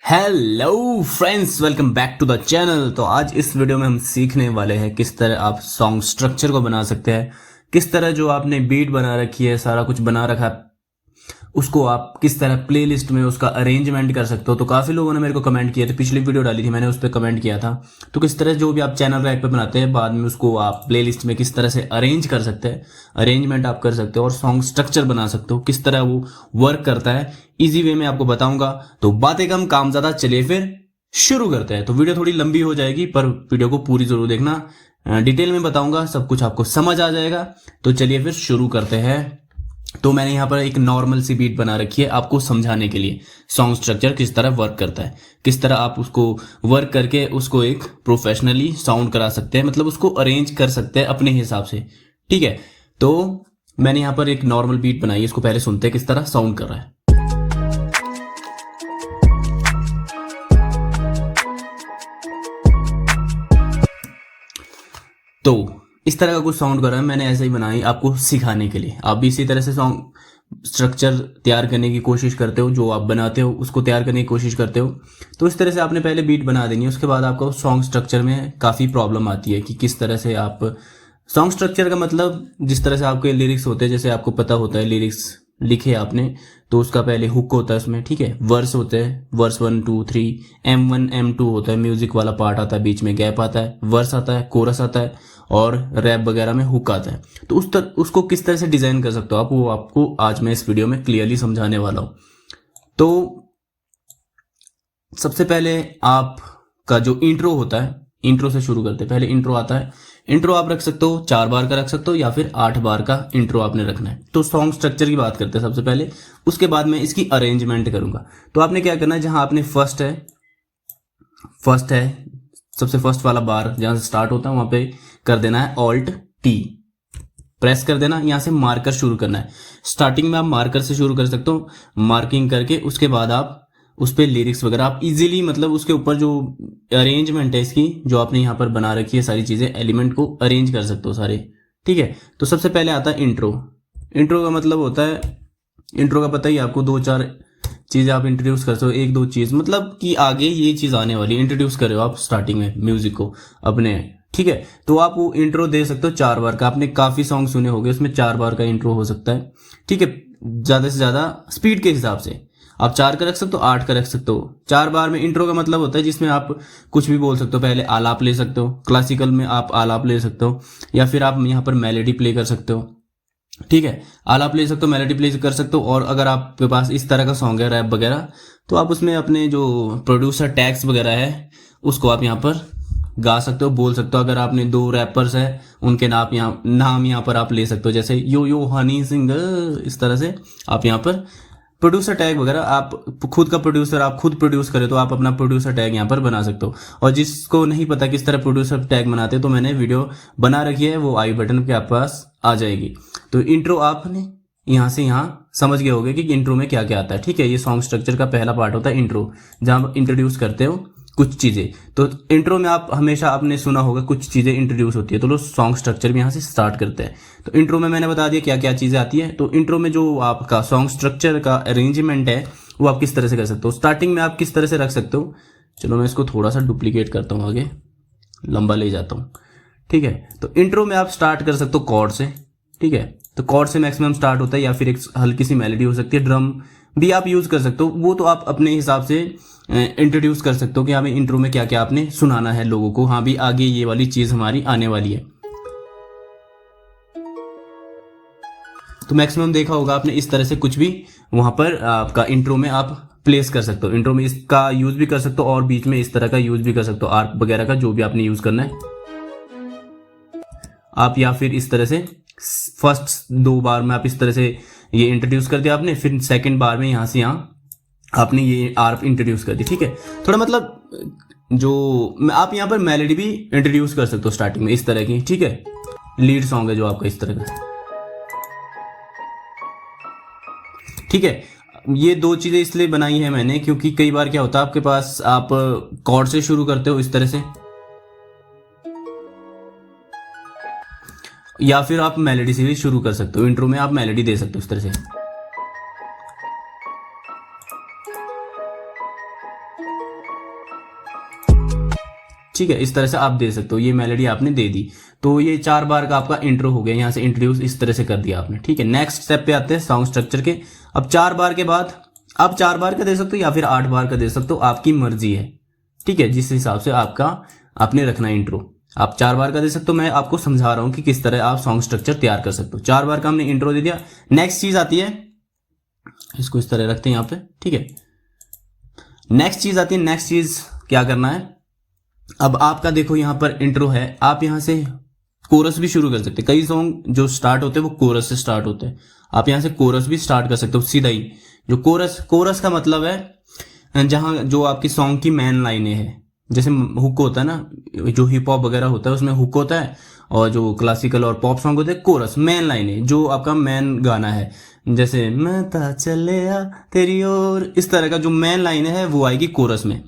Hello friends, welcome back to the channel. तो आज इस वीडियो में हम सीखने वाले हैं किस तरह आप सॉन्ग स्ट्रक्चर को बना सकते हैं, किस तरह जो आपने बीट बना रखी है, सारा कुछ बना रखा है, उसको आप किस तरह प्लेलिस्ट में उसका अरेंजमेंट कर सकते हो। तो काफ़ी लोगों ने मेरे को कमेंट किए थे, पिछली वीडियो डाली थी मैंने, उस पर कमेंट किया था। तो किस तरह जो भी आप चैनल रैक पे बनाते हैं, बाद में उसको आप प्लेलिस्ट में किस तरह से अरेंज कर सकते हैं, अरेंजमेंट आप कर सकते हो और सॉन्ग स्ट्रक्चर बना सकते हो, किस तरह वो वर्क करता है, इजी वे में आपको बताऊंगा। तो बातें कम काम ज़्यादा, चलिए फिर शुरू करते हैं। तो वीडियो थोड़ी लंबी हो जाएगी, पर वीडियो को पूरी जरूर देखना, डिटेल में बताऊंगा, सब कुछ आपको समझ आ जाएगा। तो चलिए फिर शुरू करते हैं। तो मैंने यहाँ पर एक नॉर्मल सी बीट बना रखी है आपको समझाने के लिए सॉन्ग स्ट्रक्चर किस तरह वर्क करता है, किस तरह आप उसको वर्क करके उसको एक प्रोफेशनली साउंड करा सकते हैं, मतलब उसको अरेंज कर सकते हैं अपने हिसाब से। ठीक है, तो मैंने यहाँ पर एक नॉर्मल बीट बनाई है, इसको पहले सुनते हैं किस तरह साउंड कर रहा है। तो इस तरह का कुछ साउंड कर रहा है, मैंने ऐसे ही बनाई आपको सिखाने के लिए। आप भी इसी तरह से सॉन्ग स्ट्रक्चर तैयार करने की कोशिश करते हो, जो आप बनाते हो उसको तैयार करने की कोशिश करते हो। तो इस तरह से आपने पहले बीट बना देनी है, उसके बाद आपको सॉन्ग स्ट्रक्चर में काफ़ी प्रॉब्लम आती है कि किस तरह से आप सॉन्ग स्ट्रक्चर का मतलब, जिस तरह से आपके लिरिक्स होते हैं, जैसे आपको पता होता है लिरिक्स लिखे आपने तो उसका पहले हुक होता है उसमें, ठीक है, वर्स होते हैं, वर्स 1 2 3, M1 M2 होता है, म्यूजिक वाला पार्ट आता है, बीच में गैप आता है, वर्स आता है, कोरस आता है और रैप वगैरह में हुक आता है। तो उसको किस तरह से डिजाइन कर सकते हो आप, वो आपको आज मैं इस वीडियो में क्लियरली समझाने वाला हूं। तो सबसे पहले आपका जो इंट्रो होता है, इंट्रो से शुरू करते हैं। पहले इंट्रो आता है, इंट्रो आप रख सकते हो 4 बार का रख सकते हो या फिर 8 बार का इंट्रो आपने रखना है। तो सॉन्ग स्ट्रक्चर की बात करते हैं सबसे पहले, उसके बाद मैं इसकी अरेंजमेंट करूंगा। तो आपने क्या करना है, जहां आपने फर्स्ट है सबसे फर्स्ट वाला बार जहां से स्टार्ट होता है, वहां पे कर देना है ऑल्ट टी, प्रेस कर देना, यहां से मार्कर शुरू करना है। स्टार्टिंग में आप मार्कर से शुरू कर सकते हो, मार्किंग करके उसके बाद आप उस पर लिरिक्स वगैरह आप इजीली, मतलब उसके ऊपर जो अरेंजमेंट है इसकी, जो आपने यहाँ पर बना रखी है सारी चीज़ें, एलिमेंट को अरेंज कर सकते हो सारे। ठीक है, तो सबसे पहले आता है इंट्रो। इंट्रो का मतलब होता है, इंट्रो का पता ही आपको, 2-4 चीज़ें आप इंट्रोड्यूस कर सकते हो, 1-2 चीज़, मतलब कि आगे ये चीज़ आने वाली इंट्रोड्यूस कर रहे हो आप स्टार्टिंग में म्यूजिक को अपने। ठीक है, तो आप वो इंट्रो दे सकते हो 4 बार का। आपने काफ़ी सॉन्ग सुने होंगे, उसमें 4 बार का इंट्रो हो सकता है। ठीक है, ज़्यादा से ज़्यादा स्पीड के हिसाब से आप 4 का रख सकते हो, 8 का रख सकते हो। 4 बार में इंट्रो का मतलब होता है जिसमें आप कुछ भी बोल सकते हो। पहले आलाप ले सकते हो, क्लासिकल में आप आलाप ले सकते हो, या फिर आप यहाँ पर मेलेडी प्ले कर सकते हो। ठीक है, आलाप ले सकते हो, मेलेडी प्ले कर सकते हो। और अगर आपके पास इस तरह का सॉन्ग है रैप वगैरह, तो आप उसमें अपने जो प्रोड्यूसर टैग्स वगैरह है उसको आप यहाँ पर गा सकते हो, बोल सकते हो। अगर आपने 2 रैपर्स है, उनके नाम यहाँ पर आप ले सकते हो, जैसे यो यो हनी सिंह, इस तरह से आप यहाँ पर प्रोड्यूसर टैग वगैरह, आप खुद का प्रोड्यूसर, आप खुद प्रोड्यूस करें तो आप अपना प्रोड्यूसर टैग यहाँ पर बना सकते हो। और जिसको नहीं पता किस तरह प्रोड्यूसर टैग बनाते, तो मैंने वीडियो बना रखी है, वो आई बटन पे आपके पास आ जाएगी। तो इंट्रो आपने यहाँ से यहाँ समझ गए होंगे कि इंट्रो में क्या क्या आता है। ठीक है, ये सॉन्ग स्ट्रक्चर का पहला पार्ट होता है इंट्रो, जहाँ आप इंट्रोड्यूस करते हो कुछ चीज़ें। तो इंट्रो में आप हमेशा आपने सुना होगा कुछ चीज़ें इंट्रोड्यूस होती है, तो लोग सॉन्ग स्ट्रक्चर भी यहाँ से स्टार्ट करते हैं। तो इंट्रो में मैंने बता दिया क्या क्या चीज़ें आती है। तो इंट्रो में जो आपका सॉन्ग स्ट्रक्चर का अरेंजमेंट है, वो आप किस तरह से कर सकते हो, स्टार्टिंग में आप किस तरह से रख सकते हो। चलो मैं इसको थोड़ा सा डुप्लीकेट करता हूँ, आगे लंबा ले जाता हूँ। ठीक है, तो इंट्रो में आप स्टार्ट कर सकते हो कॉर्ड से। ठीक है, तो कॉर्ड से मैक्सिमम स्टार्ट होता है, या फिर एक हल्की सी मेलोडी हो सकती है, ड्रम भी आप यूज़ कर सकते हो। वो तो आप अपने हिसाब से इंट्रोड्यूस कर सकते हो कि हमें इंट्रो में क्या क्या आपने सुनाना है लोगों को, हाँ भी आगे ये वाली चीज़ हमारी आने वाली है। तो मैक्सिमम देखा होगा आपने, इस तरह से कुछ भी वहां पर आपका इंट्रो में आप प्लेस कर सकते हो। इंट्रो में इसका यूज भी कर सकते हो और बीच में इस तरह का यूज भी कर सकते हो, आर्क वगैरह का, जो भी आपने यूज करना है आप। या फिर इस तरह से फर्स्ट 2 बार में आप इस तरह से ये इंट्रोड्यूस कर दिया आपने, फिर सेकंड बार में यहाँ से यहाँ आपने ये आर्प इंट्रोड्यूस कर दी। ठीक है, थोड़ा मतलब जो आप यहाँ पर मेलोडी भी इंट्रोड्यूस कर सकते हो स्टार्टिंग में इस तरह की। ठीक है, लीड सॉन्ग है जो आपका इस तरह का। ठीक है, ये 2 चीज़ें इसलिए बनाई है मैंने क्योंकि कई बार क्या होता है आपके पास, आप कॉर्ड से शुरू करते हो इस तरह से, या फिर आप मेलोडी से भी शुरू कर सकते हो। इंट्रो में आप मेलोडी दे सकते हो इस तरह से। ठीक है, इस तरह से आप दे सकते हो। ये मेलोडी आपने दे दी, तो ये 4 बार का आपका इंट्रो हो गया। यहाँ से इंट्रोड्यूस इस तरह से कर दिया आपने। ठीक है, नेक्स्ट स्टेप पे आते हैं सॉन्ग स्ट्रक्चर के। अब 4 बार के बाद आप 4 बार का दे सकते हो या फिर 8 बार का दे सकते हो, आपकी मर्जी है। ठीक है, जिस हिसाब से आपका आपने रखना है इंट्रो, आप 4 बार का दे सकते हो। मैं आपको समझा रहा हूं कि किस तरह आप सॉन्ग स्ट्रक्चर तैयार कर सकते हो। 4 बार का हमने इंट्रो दे दिया। नेक्स्ट चीज आती है, इसको इस तरह रखते हैं यहाँ पे। ठीक है, नेक्स्ट चीज आती है। नेक्स्ट चीज क्या करना है, अब आपका देखो यहाँ पर इंट्रो है, आप यहाँ से कोरस भी शुरू कर सकते हैं। कई सॉन्ग जो स्टार्ट होते हैं वो कोरस से स्टार्ट होते हैं, आप यहाँ से कोरस भी स्टार्ट कर सकते हो सीधा ही। जो कोरस का मतलब है जहां जो आपकी सॉन्ग की मेन लाइनें हैं। जैसे हुक होता है ना, जो हिप हॉप वगैरह होता है उसमें हुक होता है, और जो क्लासिकल और पॉप सॉन्ग होते हैं कोरस, मेन लाइनें, जो आपका मेन गाना है। जैसे मैं ता चले आ तेरी ओर, इस तरह का जो मेन लाइनें है वो आएगी कोरस में।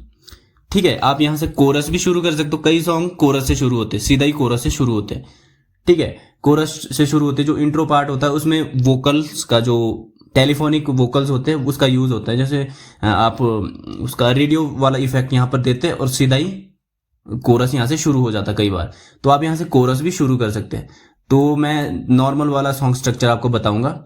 ठीक है, आप यहाँ से कोरस भी शुरू कर सकते हो। कई सॉन्ग कोरस से शुरू होते हैं, सीधा ही कोरस से शुरू होते हैं। ठीक है, कोरस से शुरू होते हैं। जो इंट्रो पार्ट होता है उसमें वोकल्स का, जो टेलीफोनिक वोकल्स होते हैं उसका यूज होता है। जैसे आप उसका रेडियो वाला इफेक्ट यहाँ पर देते हैं और सीधा ही कोरस यहाँ से शुरू हो जाता है कई बार। तो आप यहाँ से कोरस भी शुरू कर सकते हैं। तो मैं नॉर्मल वाला सॉन्ग स्ट्रक्चर आपको बताऊंगा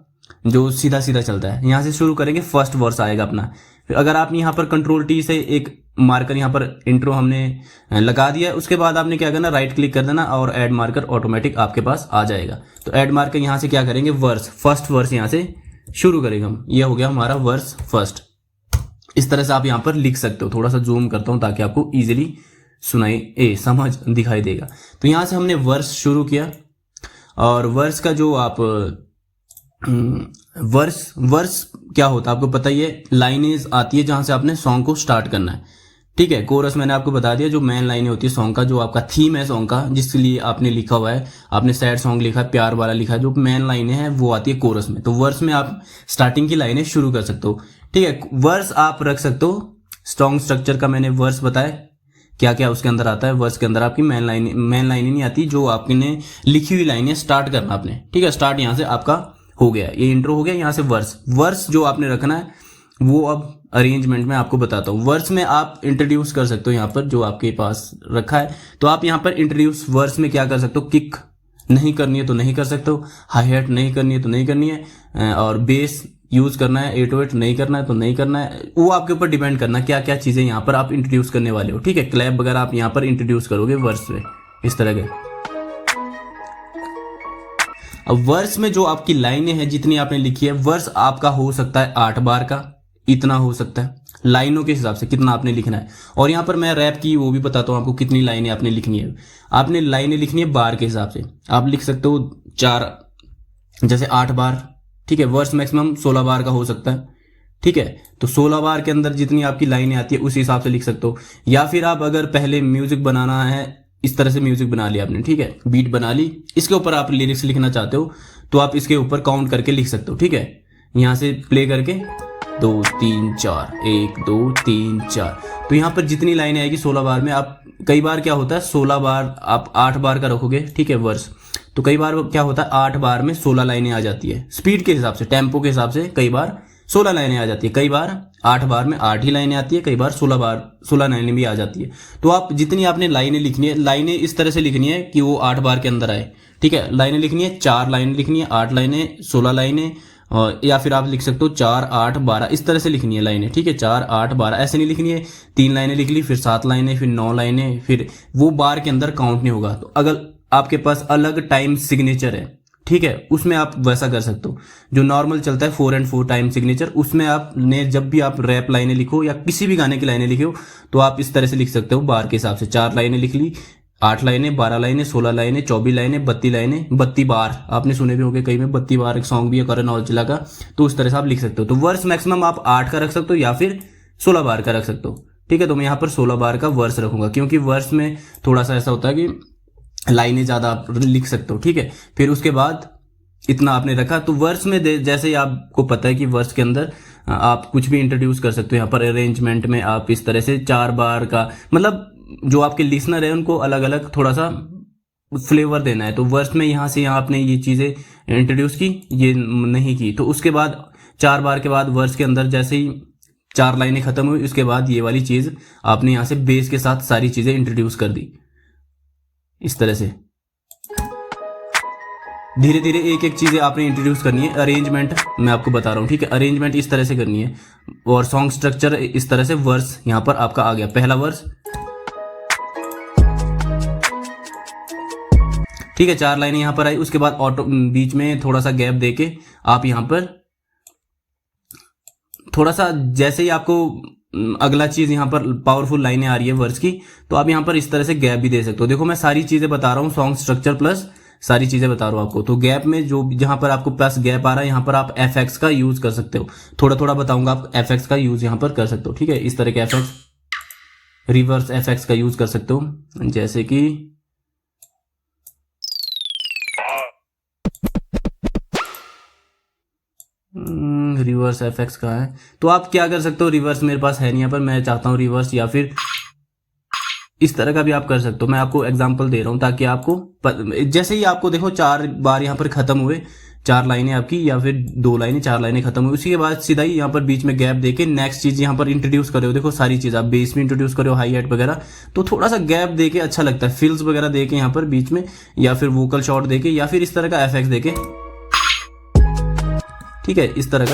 जो सीधा सीधा चलता है। यहाँ से शुरू करेंगे, फर्स्ट वर्स आएगा अपना। फिर अगर आप यहाँ पर कंट्रोल टी से एक मार्कर यहाँ पर इंट्रो हमने लगा दिया, उसके बाद आपने क्या करना, राइट क्लिक कर देना और ऐड मार्कर ऑटोमेटिक आपके पास आ जाएगा। तो ऐड मार्कर यहाँ से क्या करेंगे, वर्स, फर्स्ट वर्स यहाँ से शुरू करेंगे हम। ये हो गया हमारा वर्स फर्स्ट। इस तरह से आप यहाँ पर लिख सकते हो। थोड़ा सा जूम करता हूँ ताकि आपको इजीली समझ दिखाई देगा। तो यहाँ से हमने वर्स शुरू किया, और वर्स का जो आप वर्स क्या होता है आपको पता ही है, लाइनें आती है जहां से आपने सॉन्ग को स्टार्ट करना है। ठीक है, कोरस मैंने आपको बता दिया, जो मेन लाइनें होती है सॉन्ग का, जो आपका थीम है सॉन्ग का, जिसके लिए आपने लिखा हुआ है, आपने सैड सॉन्ग लिखा है, प्यार वाला लिखा है, जो मेन लाइनें हैं वो आती है कोरस में। तो वर्स में आप स्टार्टिंग की लाइनें शुरू कर सकते हो। ठीक है, वर्स आप रख सकते हो। सॉन्ग स्ट्रक्चर का मैंने वर्स बताया क्या क्या उसके अंदर आता है। वर्स के अंदर आपकी मेन लाइन नहीं आती, जो आपने लिखी हुई लाइनें स्टार्ट करना आपने। ठीक है, स्टार्ट यहाँ से आपका हो गया, ये इंट्रो हो गया। यहाँ से वर्स जो आपने रखना है वो अब अरेंजमेंट में आपको बताता हूँ। वर्स में आप इंट्रोड्यूस कर सकते हो यहाँ पर जो आपके पास रखा है। तो आप यहाँ पर इंट्रोड्यूस वर्स में क्या कर सकते हो, किक नहीं करनी है तो नहीं कर सकते हो, हाई हैट नहीं करनी है तो नहीं करनी है, और बेस यूज करना है, 808 नहीं करना है तो नहीं करना है। वो आपके ऊपर डिपेंड करना क्या क्या चीजें यहाँ पर आप इंट्रोड्यूस करने वाले हो। ठीक है, क्लैप वगैरह आप यहाँ पर इंट्रोड्यूस करोगे वर्स में, इस तरह के। अब वर्स में जो आपकी लाइनें हैं जितनी आपने लिखी है, वर्स आपका हो सकता है 8 बार का, इतना हो सकता है लाइनों के हिसाब से कितना आपने लिखना है। और यहाँ पर मैं रैप की वो भी बताता हूँ आपको कितनी लाइनें आपने लिखनी है। आपने लाइनें लिखनी है बार के हिसाब से, आप लिख सकते हो 4, जैसे 8 बार। ठीक है, वर्स मैक्सिमम 16 बार का हो सकता है। ठीक है, तो 16 बार के अंदर जितनी आपकी लाइनें आती है उस हिसाब से लिख सकते हो। या फिर आप अगर पहले म्यूजिक बनाना है, इस तरह से म्यूजिक बना लिया आपने, ठीक है, बीट बना ली, इसके ऊपर आप लिरिक्स लिखना चाहते हो तो आप इसके ऊपर काउंट करके लिख सकते हो। ठीक है, यहाँ से प्ले करके 2 3 4 1 2 3 4, तो यहाँ पर जितनी लाइनें आएगी 16 बार में। आप कई बार क्या होता है 16 बार आप 8 बार का रखोगे, ठीक है, वर्स, तो कई बार क्या होता है 8 बार में 16 लाइनें आ जाती है। स्पीड के हिसाब से, टेम्पो के हिसाब से कई बार 16 लाइनें आ जाती है, कई बार 8 बार में 8 ही लाइनें आती है, कई बार 16 लाइनें भी आ जाती है। तो आप जितनी आपने लाइनें लिखनी है, लाइनें इस तरह से लिखनी है कि वो 8 बार के अंदर आए। ठीक है, लाइनें लिखनी है, 4 लाइनें लिखनी है, 8 लाइनें, 16 लाइनें, या फिर आप लिख सकते हो 4 8 12, इस तरह से लिखनी है लाइनें। ठीक है, 4 8 12 ऐसे नहीं लिखनी है 3 लाइनें लिख ली, फिर 7 लाइनें, फिर 9 लाइनें, फिर वो बार के अंदर काउंट नहीं होगा। तो अगर आपके पास अलग टाइम सिग्नेचर है, ठीक है, उसमें आप वैसा कर सकते हो। जो नॉर्मल चलता है 4 and 4 टाइम सिग्नेचर, उसमें आपने जब भी आप रैप लाइनें लिखो या किसी भी गाने की लाइनें लिखो तो आप इस तरह से लिख सकते हो बार के हिसाब से। 4 लाइनें लिख ली, 8 लाइनें, 12 लाइनें, 16 लाइनें, 24 लाइनें, 32 लाइनें, 32 बार आपने सुने भी होंगे कई में, 32 बार एक सॉन्ग भी है करण औजला का, तो उस तरह से आप लिख सकते हो। तो वर्स मैक्सिमम आप 8 का रख सकते हो या फिर 16 बार का रख सकते हो। ठीक है, तो मैं यहाँ पर 16 बार का वर्स रखूंगा क्योंकि वर्स में थोड़ा सा ऐसा होता है कि लाइनें ज्यादा आप लिख सकते हो। ठीक है, फिर उसके बाद इतना आपने रखा। तो वर्स में जैसे ही आपको पता है कि वर्स के अंदर आप कुछ भी इंट्रोड्यूस कर सकते हो। यहाँ पर अरेंजमेंट में आप इस तरह से 4 बार का, मतलब जो आपके लिसनर है उनको अलग अलग थोड़ा सा फ्लेवर देना है। तो वर्स में यहाँ से यहाँ आपने ये चीजें इंट्रोड्यूस की, ये नहीं की, तो उसके बाद 4 बार के बाद वर्स के अंदर जैसे ही 4 लाइनें खत्म हुई, उसके बाद ये वाली चीज आपने यहाँ से बेस के साथ सारी चीजें इंट्रोड्यूस कर दी। इस तरह से धीरे धीरे एक एक चीजें आपने इंट्रोड्यूस करनी है। अरेंजमेंट मैं आपको बता रहा हूँ, ठीक है। अरेंजमेंट इस तरह से करनी है और सॉन्ग स्ट्रक्चर इस तरह से। वर्स यहाँ पर आपका आ गया, पहला वर्स, ठीक है। 4 लाइनें यहाँ पर आई, उसके बाद ऑटो बीच में थोड़ा सा गैप देके आप यहाँ पर थोड़ा सा, जैसे ही आपको अगला चीज यहाँ पर पावरफुल लाइनें आ रही है वर्स की, तो आप यहाँ पर इस तरह से गैप भी दे सकते हो। देखो मैं सारी चीजें बता रहा हूँ, सॉन्ग स्ट्रक्चर प्लस सारी चीजें बता रहा हूँ आपको। तो गैप में जो जहां पर आपको प्लस गैप आ रहा है, यहाँ पर आप एफएक्स का यूज कर सकते हो। थोड़ा थोड़ा बताऊंगा, आप एफएक्स का यूज यहाँ पर कर सकते हो, ठीक है। इस तरह के एफएक्स, रिवर्स एफएक्स का यूज कर सकते हो, जैसे कि रिवर्स एफएक्स का है। तो आप क्या कर सकते हो, रिवर्स मेरे पास है नहीं यहाँ पर, मैं चाहता हूँ रिवर्स, या फिर इस तरह का भी आप कर सकते हो। मैं आपको एग्जांपल दे रहा हूं ताकि आपको जैसे ही आपको देखो 4 बार यहाँ पर खत्म हुए, 4 लाइनें आपकी, या फिर 2 लाइनें, 4 लाइनें खत्म हुई, उसके बाद सीधा ही यहाँ पर बीच में गैप देके नेक्स्ट चीज यहाँ पर इंट्रोड्यूस करो। देखो सारी चीज आप बेस में इंट्रोड्यूस करो, हाई हाइट वगैरह, तो थोड़ा सा गैप देके अच्छा लगता है। फिल्स वगैरह देके यहाँ पर बीच में, या फिर वोकल शॉट देके, या फिर इस तरह का एफएक्स देके, ठीक है। इस तरह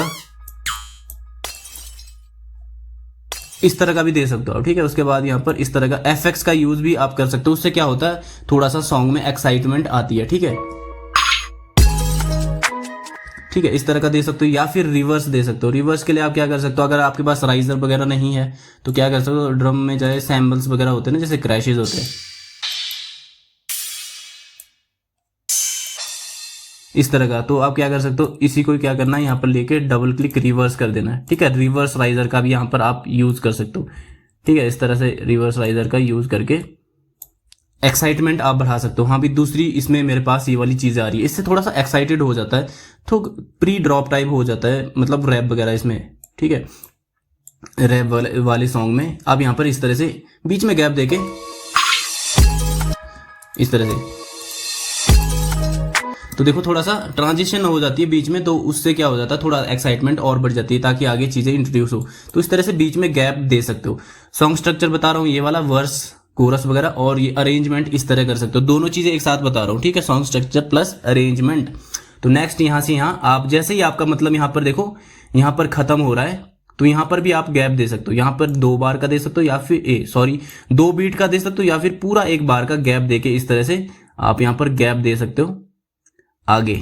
का भी दे सकते हो, ठीक है। उसके बाद यहाँ पर इस तरह का एफएक्स का यूज भी आप कर सकते हो। उससे क्या होता है, थोड़ा सा सॉन्ग में एक्साइटमेंट आती है, ठीक है। ठीक है, इस तरह का दे सकते हो, या फिर रिवर्स दे सकते हो। रिवर्स के लिए आप क्या कर सकते हो, अगर आपके पास राइजर वगैरह नहीं है तो क्या कर सकते हो, ड्रम में चाहे सैम्बल्स वगैरह होते हैं ना, जैसे क्रैशेज होते हैं, इस तरह का, तो आप क्या कर सकते हो, इसी को क्या करना है, यहाँ पर लेके डबल क्लिक रिवर्स कर देना है, ठीक है। रिवर्स राइजर का भी यहाँ पर आप यूज कर सकते हो, ठीक है। इस तरह से रिवर्स राइजर का यूज करके एक्साइटमेंट आप बढ़ा सकते हो। हाँ भी दूसरी इसमें मेरे पास ये वाली चीज आ रही है, इससे थोड़ा सा एक्साइटेड हो जाता है, तो प्री ड्रॉप टाइप हो जाता है, मतलब रैप वगैरह इसमें, ठीक है। रैप वाले सॉन्ग में आप यहाँ पर इस तरह से बीच में गैप देके इस तरह से, तो देखो थोड़ा सा ट्रांजिशन हो जाती है बीच में, तो उससे क्या हो जाता है, थोड़ा एक्साइटमेंट और बढ़ जाती है ताकि आगे चीजें इंट्रोड्यूस हो। तो इस तरह से बीच में गैप दे सकते हो। सॉन्ग स्ट्रक्चर बता रहा हूँ ये वाला, वर्स कोरस वगैरह, और ये अरेंजमेंट इस तरह कर सकते हो। दोनों चीजें एक साथ बता रहा हूँ, ठीक है, सॉन्ग स्ट्रक्चर प्लस अरेंजमेंट। तो नेक्स्ट यहाँ से यहाँ आप जैसे ही आपका मतलब यहाँ पर देखो यहाँ पर खत्म हो रहा है, तो यहाँ पर भी आप गैप दे सकते हो। यहाँ पर 2 बार का दे सकते हो, या फिर 2 बीट का दे सकते हो, या फिर पूरा 1 बार का गैप देके इस तरह से आप यहाँ पर गैप दे सकते हो आगे,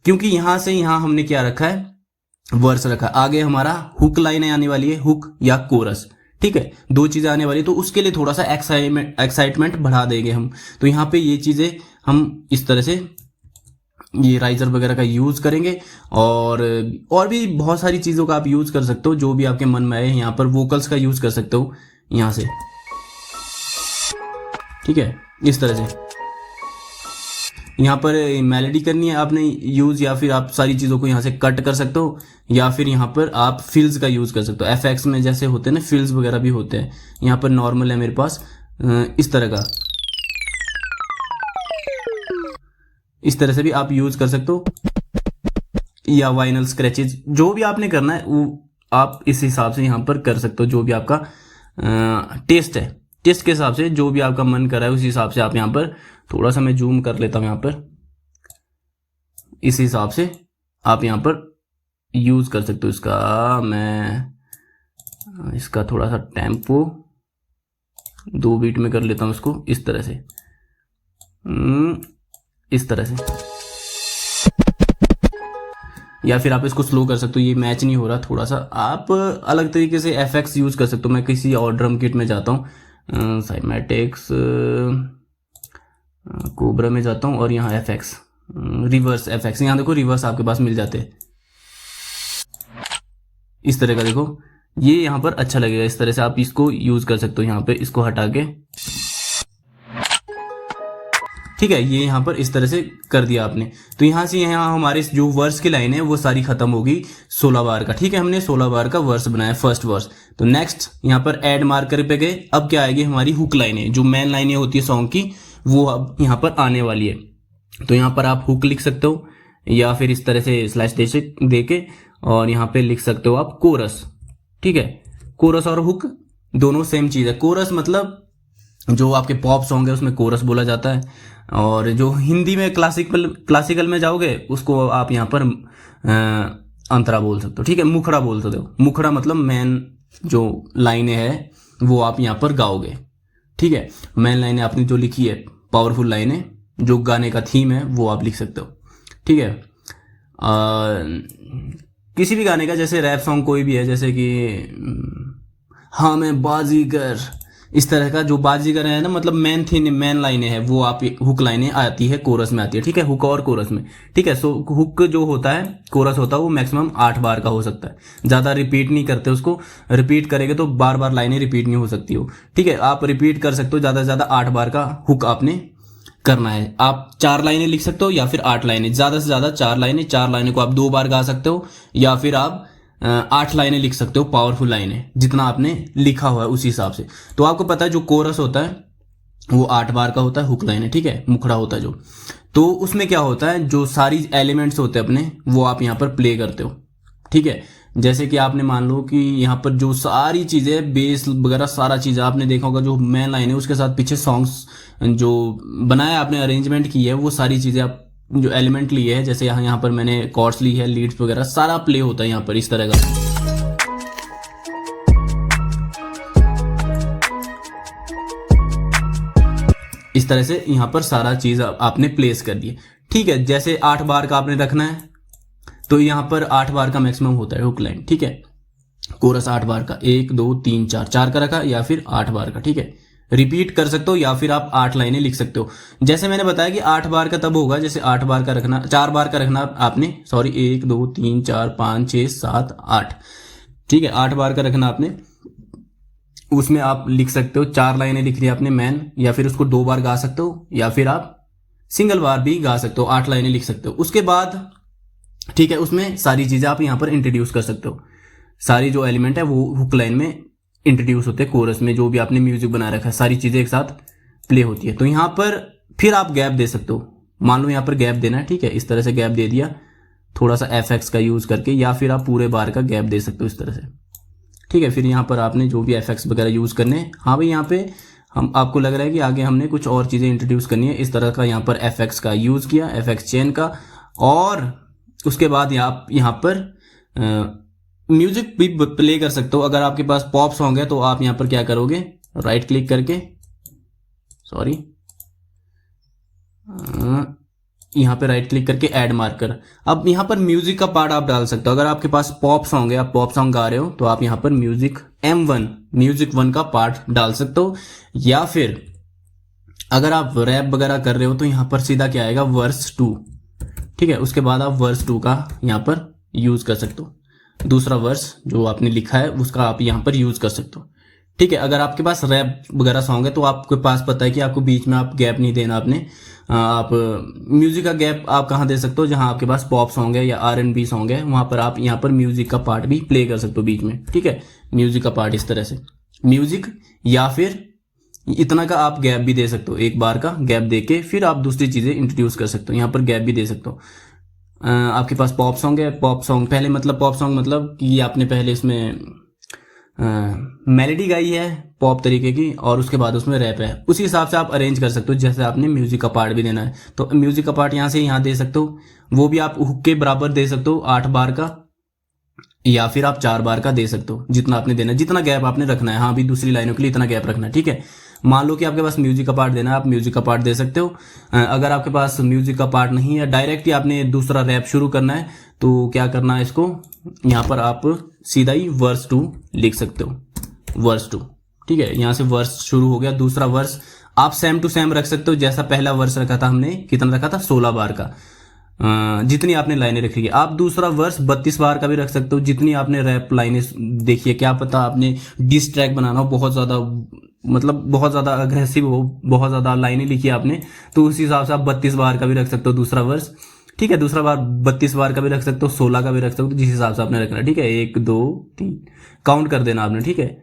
क्योंकि यहां से यहां हमने क्या रखा है, वर्स रखा। आगे हमारा हुक लाइन आने वाली है, हुक या कोरस, ठीक है, 2 चीजें आने वाली है, तो उसके लिए थोड़ा सा एक्साइटमेंट बढ़ा देंगे हम। तो यहाँ पे ये चीजें हम इस तरह से ये राइजर वगैरह का यूज करेंगे, और भी बहुत सारी चीजों का आप यूज कर सकते हो जो भी आपके मन में आए। यहाँ पर वोकल्स का यूज कर सकते हो यहाँ से, ठीक है, इस तरह से। यहाँ पर मेलोडी करनी है आपने यूज, या फिर आप सारी चीजों को यहाँ से कट कर सकते हो, या फिर यहाँ पर आप फिल्स का यूज कर सकते हो। एफएक्स में जैसे होते हैं ना, फिल्स वगैरह भी होते हैं। यहाँ पर नॉर्मल है मेरे पास, इस तरह का, इस तरह से भी आप यूज कर सकते हो, या वाइनल स्क्रैचेज, जो भी आपने करना है वो आप इस हिसाब से यहाँ पर कर सकते हो। जो भी आपका टेस्ट है, टेस्ट के हिसाब से जो भी आपका मन कर रहा है उस हिसाब से आप यहाँ पर, थोड़ा सा मैं जूम कर लेता हूं यहाँ पर, इस हिसाब से आप यहाँ पर यूज कर सकते हो इसका। मैं इसका थोड़ा सा टेम्पो 2 बीट में कर लेता हूं इसको, इस तरह से, इस तरह से, या फिर आप इसको स्लो कर सकते हो। ये मैच नहीं हो रहा, थोड़ा सा आप अलग तरीके से एफएक्स यूज कर सकते हो। मैं किसी और ड्रम किट में जाता हूँ, साइमेटिक्स कोबरा में जाता हूं, और यहाँ एफएक्स, रिवर्स एफएक्स, यहाँ देखो रिवर्स आपके पास मिल जाते हैं इस तरह का। देखो ये यहाँ पर अच्छा लगेगा, इस तरह से आप इसको यूज कर सकते हो। यहाँ पे इसको हटा के, ठीक है, ये यहाँ पर इस तरह से कर दिया आपने। तो यहाँ से यहाँ हमारे जो वर्स की लाइन है वो सारी खत्म होगी 16 बार का, ठीक है। हमने 16 बार का वर्स बनाया, फर्स्ट वर्स। तो नेक्स्ट यहाँ पर ऐड मार्कर पे गए, अब क्या आएगी हमारी हुक लाइनें, जो मेन लाइनें होती है सॉन्ग की, वो अब यहाँ पर आने वाली है। तो यहाँ पर आप हुक लिख सकते हो, या फिर इस तरह से स्लैश दे के, और यहाँ पे लिख सकते हो आप कोरस, ठीक है। कोरस और हुक दोनों सेम चीज़ है। कोरस मतलब जो आपके पॉप सॉन्ग है उसमें कोरस बोला जाता है, और जो हिंदी में क्लासिकल में जाओगे उसको आप यहाँ पर अंतरा बोल सकते हो, ठीक है, मुखड़ा बोल सकते हो। मुखड़ा मतलब मेन जो लाइनें है वो आप यहाँ पर गाओगे, ठीक है। मेन लाइनें आपने जो लिखी है, पावरफुल लाइनें, जो गाने का थीम है वो आप लिख सकते हो, ठीक है। किसी भी गाने का, जैसे रैप सॉन्ग कोई भी है, जैसे कि हाँ मैं बाजीगर, इस तरह का जो बाजीगर है ना, मतलब मेन लाइनें है वो आप हुक लाइनें आती है कोरस में आती है, ठीक है, हुक और कोरस में, ठीक है। सो हुक जो होता है, कोरस होता है, वो मैक्सिमम 8 बार का हो सकता है, ज़्यादा रिपीट नहीं करते उसको। रिपीट करेंगे तो बार बार लाइनें रिपीट नहीं हो सकती हो, ठीक है। आप रिपीट कर सकते हो, ज़्यादा से ज़्यादा 8 बार का हुक आपने करना है। आप 4 लाइनें लिख सकते हो या फिर 8 लाइनें, ज़्यादा से ज़्यादा 4 लाइनें। 4 लाइनें को आप 2 बार गा सकते हो, या फिर आप 8 लाइनें लिख सकते हो, पावरफुल लाइनें, जितना आपने लिखा हुआ है उसी हिसाब से। तो आपको पता है जो कोरस होता है वो 8 बार का होता है, हुक लाइनें, ठीक है, मुखड़ा होता है जो। तो उसमें क्या होता है, जो सारी एलिमेंट्स होते हैं अपने, वो आप यहाँ पर प्ले करते हो, ठीक है। जैसे कि आपने मान लो कि यहाँ पर जो सारी चीज़ें, बेस वगैरह सारा चीज़ आपने देखा होगा, जो मेन लाइन है उसके साथ पीछे सॉन्ग्स जो बनाया आपने, अरेंजमेंट की है, वो सारी चीज़ें आप जो एलिमेंट लिए है, जैसे यहाँ पर मैंने कॉर्ड्स ली है, लीड्स वगैरह सारा प्ले होता है यहाँ पर इस तरह का। इस तरह से यहाँ पर सारा चीज आपने प्लेस कर दी, ठीक है। जैसे 8 बार का आपने रखना है, तो यहाँ पर 8 बार का मैक्सिमम होता है हुक लाइन, ठीक है। कोरस 8 बार का, 1 2 3 4, 4 का रखा या फिर 8 बार का, ठीक है। रिपीट कर सकते हो या फिर आप 8 लाइनें लिख सकते हो। जैसे मैंने बताया कि 8 बार का तब होगा, जैसे 8 बार का रखना, 4 बार का रखना आपने, सॉरी 1 2 3 4 5 6 7 8, ठीक है, 8 बार का रखना आपने। उसमें आप लिख सकते हो, 4 लाइनें लिख ली आपने मैन, या फिर उसको 2 बार गा सकते हो, या फिर आप सिंगल बार भी गा सकते हो, 8 लाइनें लिख सकते हो। उसके बाद, ठीक है, उसमें सारी चीज़ें आप यहाँ पर इंट्रोड्यूस कर सकते हो। सारी जो एलिमेंट है वो हुक लाइन में इंट्रोड्यूस होते हैं, कोरस में जो भी आपने म्यूजिक बना रखा है सारी चीज़ें एक साथ प्ले होती है। तो यहाँ पर फिर आप गैप दे सकते हो, मान लो यहाँ पर गैप देना है, ठीक है, इस तरह से गैप दे दिया थोड़ा सा एफएक्स का यूज़ करके, या फिर आप पूरे बार का गैप दे सकते हो इस तरह से, ठीक है। फिर यहाँ पर आपने जो भी एफएक्स वगैरह यूज़ करने हैं, हाँ भाई यहाँ पे हम आपको लग रहा है कि आगे हमने कुछ और चीज़ें इंट्रोड्यूस करनी है, इस तरह का यहाँ पर एफएक्स का यूज़ किया, एफएक्स चेन का। और उसके बाद आप यहाँ पर म्यूजिक भी प्ले कर सकते हो। अगर आपके पास पॉप सॉन्ग है तो आप यहाँ पर क्या करोगे, राइट क्लिक करके, सॉरी यहाँ पे राइट क्लिक करके ऐड मार्कर, अब यहाँ पर म्यूजिक का पार्ट आप डाल सकते हो। अगर आपके पास पॉप सॉन्ग है, आप पॉप सॉन्ग गा रहे हो, तो आप यहाँ पर म्यूजिक M1 म्यूजिक 1 का पार्ट डाल सकते हो। या फिर अगर आप रैप वगैरह कर रहे हो तो यहाँ पर सीधा क्या आएगा, वर्स 2, ठीक है। उसके बाद आप वर्स 2 का यहाँ पर यूज कर सकते हो, दूसरा वर्स जो आपने लिखा है उसका आप यहाँ पर यूज कर सकते हो, ठीक है। अगर आपके पास रैप वगैरह सॉन्ग है तो आपके पास पता है कि आपको बीच में आप गैप नहीं देना, आपने आप म्यूजिक का गैप आप कहाँ दे सकते हो, जहाँ आपके पास पॉप सॉन्ग है या R&B सॉन्ग है, वहाँ पर आप यहाँ पर म्यूजिक का पार्ट भी प्ले कर सकते हो बीच में, ठीक है। म्यूजिक का पार्ट इस तरह से म्यूजिक, या फिर इतना का आप गैप भी दे सकते हो, 1 बार का गैप दे के फिर आप दूसरी चीज़ें इंट्रोड्यूस कर सकते हो, यहाँ पर गैप भी दे सकते हो। आपके पास पॉप सॉन्ग है, पॉप सॉन्ग पहले मतलब पॉप सॉन्ग मतलब कि आपने पहले इसमें मेलोडी गाई है पॉप तरीके की, और उसके बाद उसमें रैप है, उसी हिसाब से आप अरेंज कर सकते हो। जैसे आपने म्यूजिक का पार्ट भी देना है तो म्यूजिक का पार्ट यहाँ से यहाँ दे सकते हो, वो भी आप हुक के बराबर दे सकते हो, 8 बार का, या फिर आप 4 बार का दे सकते हो, जितना आपने देना है, जितना गैप आपने रखना है। हाँ भी दूसरी लाइनों के लिए इतना गैप रखना है, ठीक है। मान लो कि आपके पास म्यूजिक का पार्ट देना है, आप म्यूजिक का पार्ट दे सकते हो। अगर आपके पास म्यूजिक का पार्ट नहीं है, डायरेक्ट ही आपने दूसरा रैप शुरू करना है, तो क्या करना है, इसको यहाँ पर आप सीधा ही वर्स 2 लिख सकते हो, वर्स 2, ठीक है। यहाँ से वर्स शुरू हो गया, दूसरा वर्स आप सेम टू सेम रख सकते हो, जैसा पहला वर्स रखा था हमने, कितना रखा था, 16 बार का, जितनी आपने लाइनें रखी है। आप दूसरा वर्स 32 बार का भी रख सकते हो, जितनी आपने रैप लाइनें देखिए। क्या पता आपने डिस ट्रैक बनाना हो, बहुत ज़्यादा मतलब बहुत ज़्यादा अग्रेसिव हो, बहुत ज़्यादा लाइनें लिखी आपने, तो उस हिसाब से आप 32 बार का भी रख सकते हो दूसरा वर्स, ठीक है। दूसरा बार 32 बार का भी रख सकते हो, 16 का भी रख सकते हो, जिस हिसाब से आपने रखना, ठीक है। 1 2 3 काउंट कर देना आपने, ठीक है।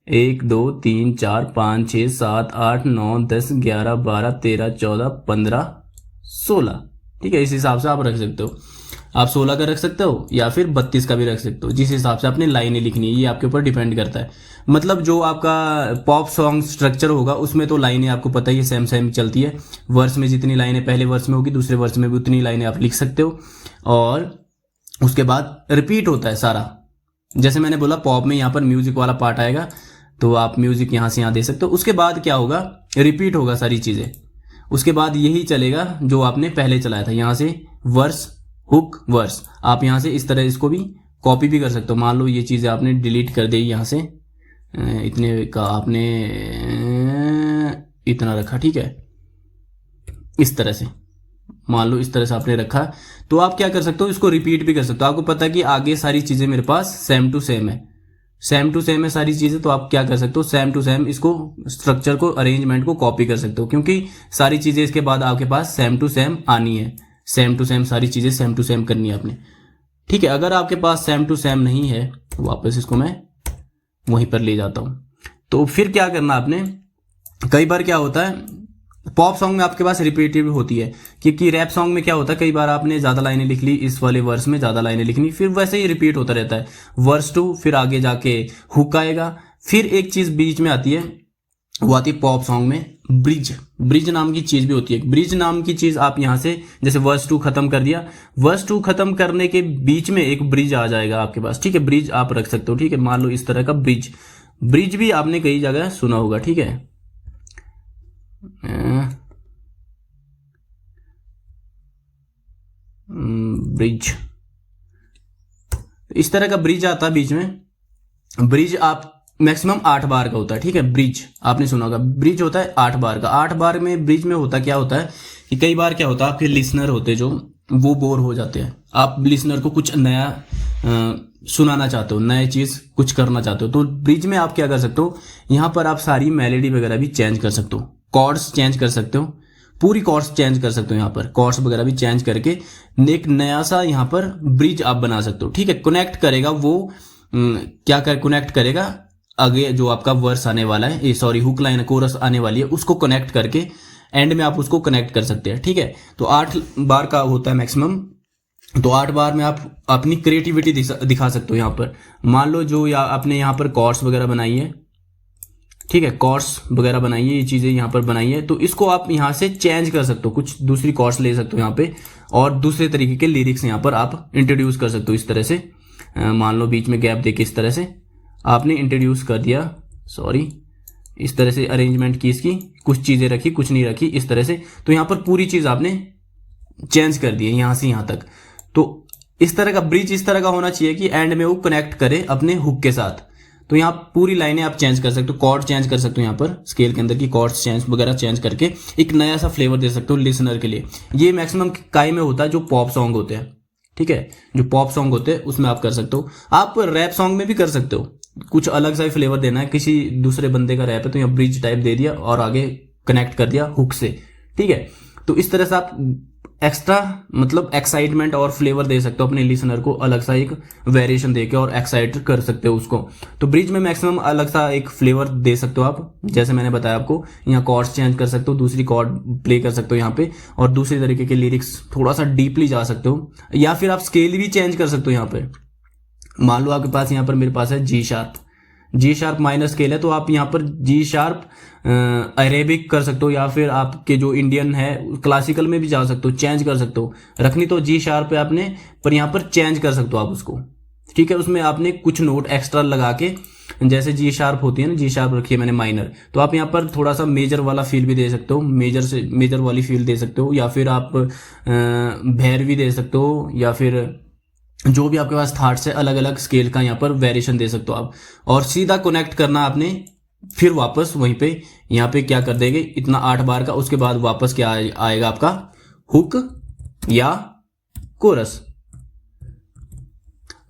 1 2 3 4 5 6 7 8 9 10 11 12 13 14 15 16, ठीक है। इस हिसाब से आप रख सकते हो। आप 16 का रख सकते हो या फिर 32 का भी रख सकते हो, जिस हिसाब से आपने लाइनें लिखनी है ये आपके ऊपर डिपेंड करता है। मतलब जो आपका पॉप सॉन्ग स्ट्रक्चर होगा उसमें तो लाइनें आपको पता ही है सेम सेम चलती है। वर्स में जितनी लाइनें पहले वर्स में होगी दूसरे वर्स में भी उतनी लाइनें आप लिख सकते हो, और उसके बाद रिपीट होता है सारा। जैसे मैंने बोला पॉप में यहाँ पर म्यूजिक वाला पार्ट आएगा तो आप म्यूजिक यहाँ से यहाँ दे सकते हो। उसके बाद क्या होगा, रिपीट होगा सारी चीज़ें। उसके बाद यही चलेगा जो आपने पहले चलाया था, यहाँ से वर्स हुक वर्स। आप यहाँ से इस तरह इसको भी कॉपी भी कर सकते हो। मान लो ये चीज़ें आपने डिलीट कर दी, यहाँ से इतने का आपने इतना रखा, ठीक है, इस तरह से मान लो इस तरह से आपने रखा, तो आप क्या कर सकते हो, इसको रिपीट भी कर सकते हो। आपको पता है कि आगे सारी चीज़ें मेरे पास सेम टू सेम है, सेम टू सेम है सारी चीज़ें, तो आप क्या कर सकते हो, सेम टू सेम इसको स्ट्रक्चर को अरेंजमेंट को कॉपी कर सकते हो, क्योंकि सारी चीज़ें इसके बाद आपके पास सेम टू सेम आनी है, सेम टू सेम सारी चीज़ें सेम टू सेम करनी है आपने, ठीक है। अगर आपके पास सेम टू सेम नहीं है तो वापस इसको मैं वहीं पर ले जाता हूँ। तो फिर क्या करना आपने, कई बार क्या होता है पॉप सॉन्ग में आपके पास रिपीटिव होती है, क्योंकि रैप सॉन्ग में क्या होता है कई बार आपने ज़्यादा लाइनें लिख ली, इस वाले वर्स में ज़्यादा लाइनें लिखनी, फिर वैसे ही रिपीट होता रहता है वर्स टू, फिर आगे जाके हुक आएगा। फिर एक चीज़ बीच में आती है, वो आती है पॉप सॉन्ग में ब्रिज। ब्रिज नाम की चीज़ भी होती है। ब्रिज नाम की चीज़ आप यहाँ से जैसे वर्स टू खत्म कर दिया, वर्स टू खत्म करने के बीच में एक ब्रिज आ जाएगा आपके पास, ठीक है, ब्रिज आप रख सकते हो, ठीक है। मान लो इस तरह का ब्रिज, ब्रिज भी आपने कई जगह सुना होगा, ठीक है। ब्रिज, इस तरह का ब्रिज आता है बीच में। ब्रिज आप मैक्सिमम 8 बार का होता है, ठीक है। ब्रिज आपने सुना होगा, ब्रिज होता है 8 बार का। 8 बार में ब्रिज में होता क्या होता है कि कई बार क्या होता है आपके लिसनर होते जो वो बोर हो जाते हैं, आप लिसनर को कुछ नया सुनाना चाहते हो, नए चीज़ कुछ करना चाहते हो, तो ब्रिज में आप क्या कर सकते हो, यहाँ पर आप सारी मेलोडी वगैरह भी चेंज कर सकते हो, कॉर्ड्स चेंज कर सकते हो, पूरी कॉर्ड्स चेंज कर सकते हो, यहाँ पर कॉर्ड्स वगैरह भी चेंज करके एक नया सा यहाँ पर ब्रिज आप बना सकते हो, ठीक है। कनेक्ट करेगा वो क्या कर कनेक्ट करेगा आगे जो आपका वर्स आने वाला है, सॉरी हुक लाइन कोरस आने वाली है, उसको कनेक्ट करके एंड में आप उसको कनेक्ट कर सकते हैं, ठीक है। तो 8 बार का होता है मैक्सिमम, तो 8 बार में आप अपनी क्रिएटिविटी दिखा सकते हो। यहाँ पर मान लो जो या आपने यहाँ पर कॉर्ड्स वगैरह बनाई है, ठीक है, कॉर्ड्स वगैरह बनाई है, ये चीज़ें यहाँ पर बनाई है, तो इसको आप यहाँ से चेंज कर सकते हो, कुछ दूसरी कॉर्ड्स ले सकते हो यहाँ पे, और दूसरे तरीके के लिरिक्स यहाँ पर आप इंट्रोड्यूस कर सकते हो इस तरह से। मान लो बीच में गैप देके इस तरह से आपने इंट्रोड्यूस कर दिया, सॉरी इस तरह से अरेंजमेंट की इसकी, कुछ चीज़ें रखी कुछ नहीं रखी इस तरह से, तो यहाँ पर पूरी चीज़ आपने चेंज कर दी है यहाँ से यहाँ तक। तो इस तरह का ब्रिज इस तरह का होना चाहिए कि एंड में वो कनेक्ट करे अपने हुक के साथ। तो यहाँ पूरी लाइनें आप चेंज कर सकते हो, कॉर्ड चेंज कर सकते हो, यहाँ पर स्केल के अंदर की कॉर्ड्स चेंज वगैरह चेंज करके एक नया सा फ्लेवर दे सकते हो लिसनर के लिए। ये मैक्सिमम काय में होता है जो पॉप सॉन्ग होते हैं, ठीक है, जो पॉप सॉन्ग होते हैं उसमें आप कर सकते हो। आप रैप सॉन्ग में भी कर सकते हो, कुछ अलग सा ही फ्लेवर देना है, किसी दूसरे बंदे का रैप है तो यहाँ ब्रिज टाइप दे दिया और आगे कनेक्ट कर दिया हुक से, ठीक है। तो इस तरह से आप एक्स्ट्रा मतलब एक्साइटमेंट और फ्लेवर दे सकते हो अपने लिसनर को, अलग सा एक वेरिएशन देके और एक्साइट कर सकते हो उसको। तो ब्रिज में मैक्सिमम अलग सा एक फ्लेवर दे सकते हो आप, जैसे मैंने बताया आपको, यहाँ कॉर्ड्स चेंज कर सकते हो, दूसरी कॉर्ड प्ले कर सकते हो यहाँ पे, और दूसरी तरीके के लिरिक्स थोड़ा सा डीपली जा सकते हो, या फिर आप स्केल भी चेंज कर सकते हो। यहाँ पे मान लो आपके पास यहाँ पर मेरे पास है जी शार्प माइनर स्केल है, तो आप यहाँ पर जी शार्प अरेबिक कर सकते हो, या फिर आपके जो इंडियन है क्लासिकल में भी जा सकते हो, चेंज कर सकते हो। रखनी तो जी शार्प है आपने, पर यहाँ पर चेंज कर सकते हो आप उसको, ठीक है। उसमें आपने कुछ नोट एक्स्ट्रा लगा के, जैसे जी शार्प होती है ना, जी शार्प रखी है मैंने माइनर, तो आप यहाँ पर थोड़ा सा मेजर वाला फील भी दे सकते हो, मेजर वाली फील दे सकते हो, या फिर आप भैरवी दे सकते हो, या फिर जो भी आपके पास थाट्स है अलग अलग स्केल का यहाँ पर वेरिएशन दे सकते हो आप। और सीधा कनेक्ट करना आपने, फिर वापस वहीं पे यहाँ पे क्या कर देंगे इतना 8 बार का, उसके बाद वापस क्या आएगा आपका हुक या कोरस।